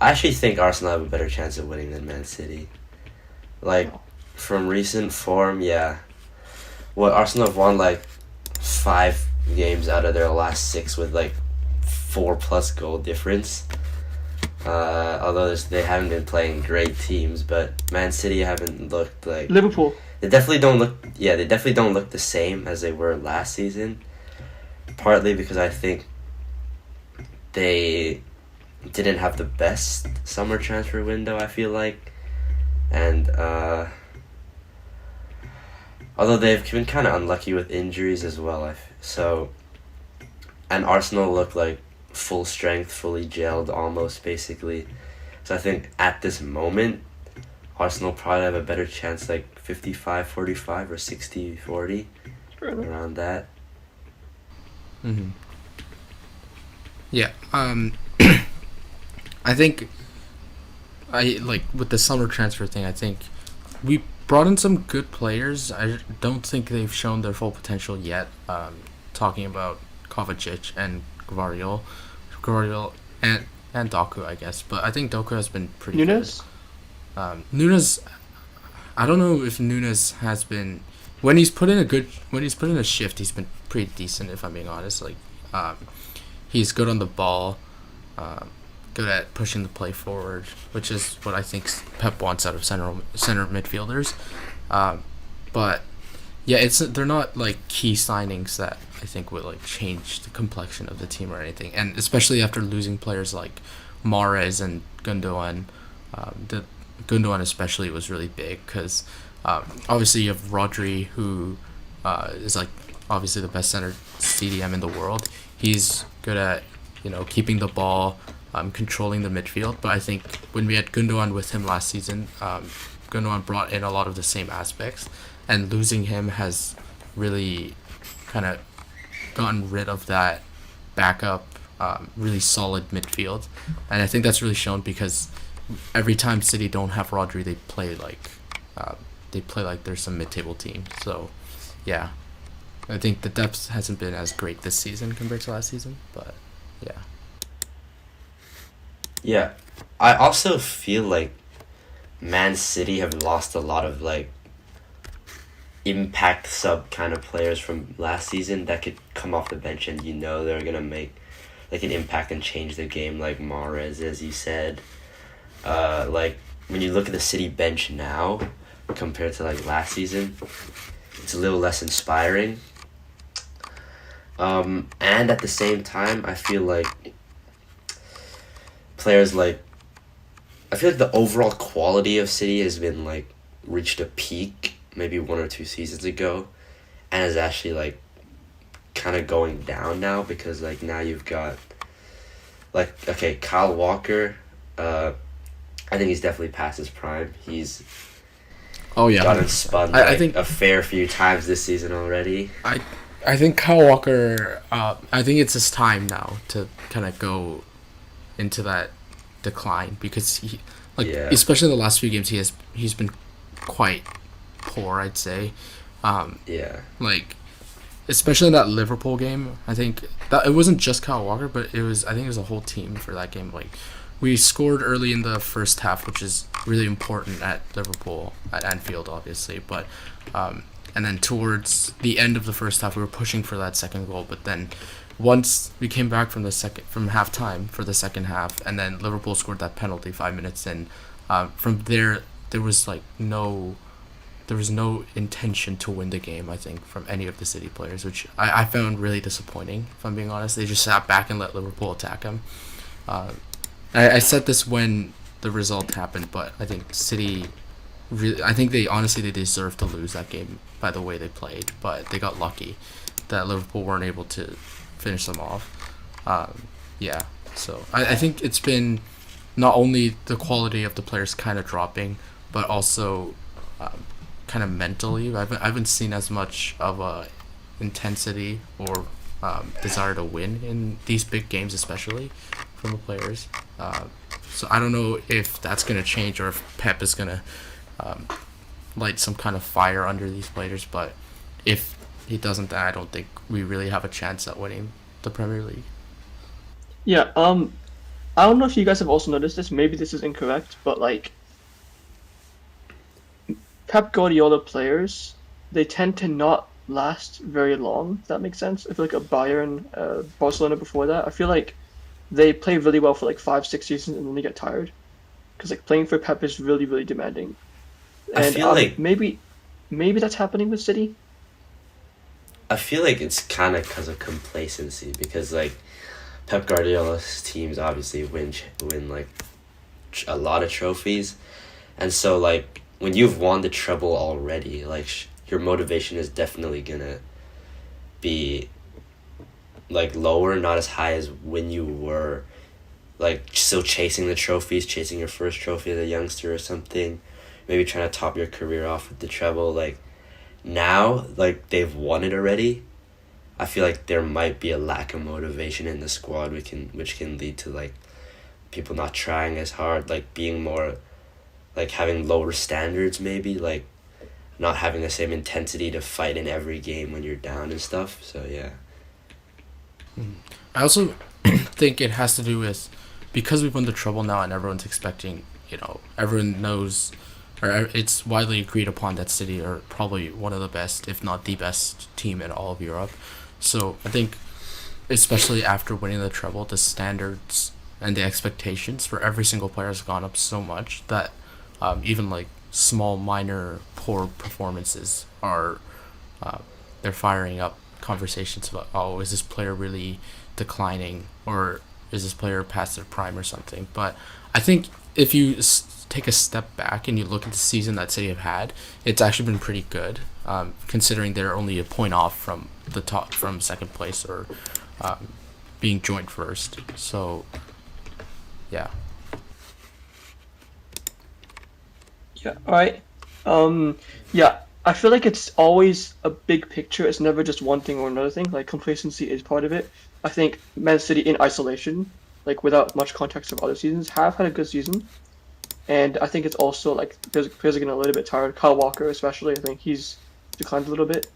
I actually think Arsenal have a better chance of winning than Man City. Like, from recent form, yeah. What, Arsenal have won, like, 5 games out of their last 6 with, like, 4+ goal difference. Although they haven't been playing great teams, but Man City haven't looked like... Liverpool. They definitely don't look... Yeah, they definitely don't look the same as they were last season. Partly because I think they didn't have the best summer transfer window, I feel like. And, although they've been kind of unlucky with injuries as well. And Arsenal look like full strength, fully gelled almost, basically. So I think at this moment, Arsenal probably have a better chance, like 55-45 or 60-40, around that. Mm-hmm. Yeah. I think with the summer transfer thing, I think we brought in some good players. I don't think they've shown their full potential yet. Talking about Kovacic and Gvardiol and Doku, I guess. But I think Doku has been pretty Nunes? good. Nunes, I don't know if Nunes has been when he's put in a shift, he's been pretty decent, if I'm being honest. Like, he's good on the ball, good at pushing the play forward, which is what I think Pep wants out of center midfielders. But yeah, they're not like key signings that I think would like change the complexion of the team or anything. And especially after losing players like Mahrez and Gundogan, the Gundogan especially was really big because obviously you have Rodri, who is like obviously the best center CDM in the world. He's good at keeping the ball, controlling the midfield. But I think when we had Gundogan with him last season, Gundogan brought in a lot of the same aspects, and losing him has really kind of gotten rid of that backup, really solid midfield. And I think that's really shown because every time City don't have Rodri, they play like there's some mid-table team. So yeah, I think the depth hasn't been as great this season compared to last season, but yeah. Yeah, I also feel like Man City have lost a lot of like impact sub kind of players from last season that could come off the bench and they're gonna make like an impact and change the game, like Mahrez, as you said. Like when you look at the City bench now compared to like last season, it's a little less inspiring. And at the same time, I feel like the overall quality of City has been like reached a peak maybe 1 or 2 seasons ago, and is actually like kind of going down now because like now you've got like, okay, Kyle Walker, I think he's definitely past his prime. He's gotten spun I think a fair few times this season already. I think Kyle Walker, I think it's his time now to kind of go into that decline because he, especially in the last few games, he's been quite poor, I'd say. Like, especially in that Liverpool game, I think that it wasn't just Kyle Walker, but I think it was a whole team for that game. Like, we scored early in the first half, which is really important at Liverpool, at Anfield, obviously, but and then towards the end of the first half, we were pushing for that second goal. But then once we came back from halftime for the second half, and then Liverpool scored that penalty 5 minutes in, from there was no intention to win the game, I think, from any of the City players, which I found really disappointing, if I'm being honest. They just sat back and let Liverpool attack them. I said this when the result happened, but I think City I think they deserved to lose that game by the way they played, but they got lucky that Liverpool weren't able to finish them off. So I think it's been not only the quality of the players kind of dropping, but also kind of mentally. I haven't seen as much of a intensity or desire to win in these big games, especially from the players. So I don't know if that's going to change or if Pep is going to light some kind of fire under these players. But if he doesn't, then I don't think we really have a chance at winning the Premier League. Yeah, I don't know if you guys have also noticed this. Maybe this is incorrect, but like Pep Guardiola players, they tend to not last very long. If that makes sense. I feel like a Bayern, Barcelona before that, I feel like they play really well for like 5, 6 seasons and then they get tired because like playing for Pep is really really demanding. I And feel like maybe that's happening with City. I feel like it's kind of because of complacency because like Pep Guardiola's teams obviously win like a lot of trophies, and so like when you've won the treble already, like your motivation is definitely gonna be like lower, not as high as when you were like still chasing the trophies, chasing your first trophy as a youngster or something, maybe trying to top your career off with the treble. Like now, like they've won it already. I feel like there might be a lack of motivation in the squad, which can lead to like people not trying as hard, like being more like having lower standards maybe, like not having the same intensity to fight in every game when you're down and stuff. So yeah. I also think it has to do with because we've won the treble now and everyone's expecting, everyone knows, or it's widely agreed upon that City are probably one of the best, if not the best team in all of Europe. So I think, especially after winning the treble, the standards and the expectations for every single player has gone up so much that even like small, minor, poor performances are they're firing up conversations about, oh, is this player really declining, or is this player past their prime or something. But I think if you take a step back and you look at the season that City have had, it's actually been pretty good, considering they're only a point off from the top, from second place, or being joint first. So yeah. Yeah. All right. Yeah. I feel like it's always a big picture. It's never just one thing or another thing. Like complacency is part of it. I think Man City in isolation, like without much context of other seasons, have had a good season. And I think it's also like players are getting a little bit tired. Kyle Walker, especially, I think he's declined a little bit.